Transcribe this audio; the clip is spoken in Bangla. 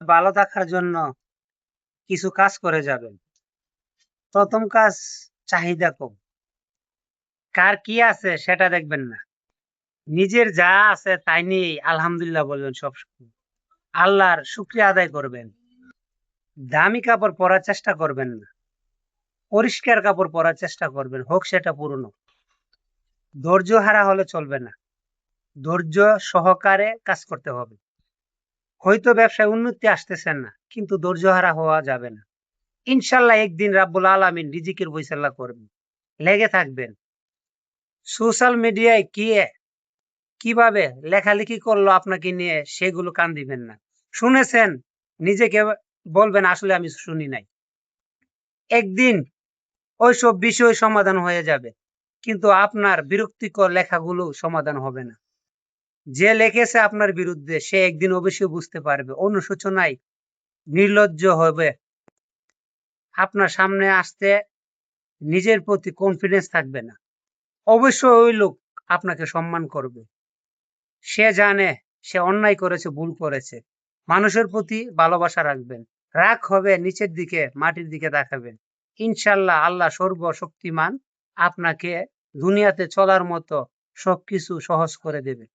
ভালো থাকার জন্য কিছু কাজ করে যাবেন। প্রথম কাজ, চাহিদা কম। কার কি আছে সেটা দেখবেন না, নিজের যা আছে তাই নিয়েই আলহামদুলিল্লাহ বলবেন সবসময়। আল্লাহর শুকরিয়া আদায় করবেন। দামি কাপড় পরার চেষ্টা করবেন না, পরিষ্কার কাপড় পরার চেষ্টা করবেন, হোক সেটা পুরনো। ধৈর্য হারা হলে চলবে না, ধৈর্য সহকারে কাজ করতে হবে। হয়তো ব্যবসায় উন্নতি আসতেছেন না, কিন্তু ধৈর্য হারা হওয়া যাবে না। ইনশাল্লাহ একদিন রাব্বুল আলামিন রিজিকের ফয়সালা করবেন। লেগে থাকবেন। সোশ্যাল মিডিয়ায় কিভাবে লেখালেখি করলো আপনাকে নিয়ে সেগুলো কান দিবেন না। শুনেছেন, নিজেকে বলবেন আসলে আমি শুনি নাই। একদিন ওইসব বিষয় সমাধান হয়ে যাবে, কিন্তু আপনার বিরক্তিকর লেখাগুলো সমাধান হবে না। যে লিখেছে আপনার বিরুদ্ধে সে একদিন অবশ্যই বুঝতে পারবে, অনুশোচনায় নির্লজ্জ হবে। আপনার সামনে আসতে নিজের প্রতি কনফিডেন্স থাকবে না। অবশ্যই ওই লোক আপনাকে সম্মান করবে। সে জানে সে অন্যায় করেছে, ভুল করেছে। মানুষের প্রতি ভালোবাসা রাখবেন। রাগ হবে নিচের দিকে, মাটির দিকে তাকাবেন। ইনশাল্লাহ আল্লাহ সর্বশক্তিমান আপনাকে দুনিয়াতে চলার মতো সবকিছু সহজ করে দেবে।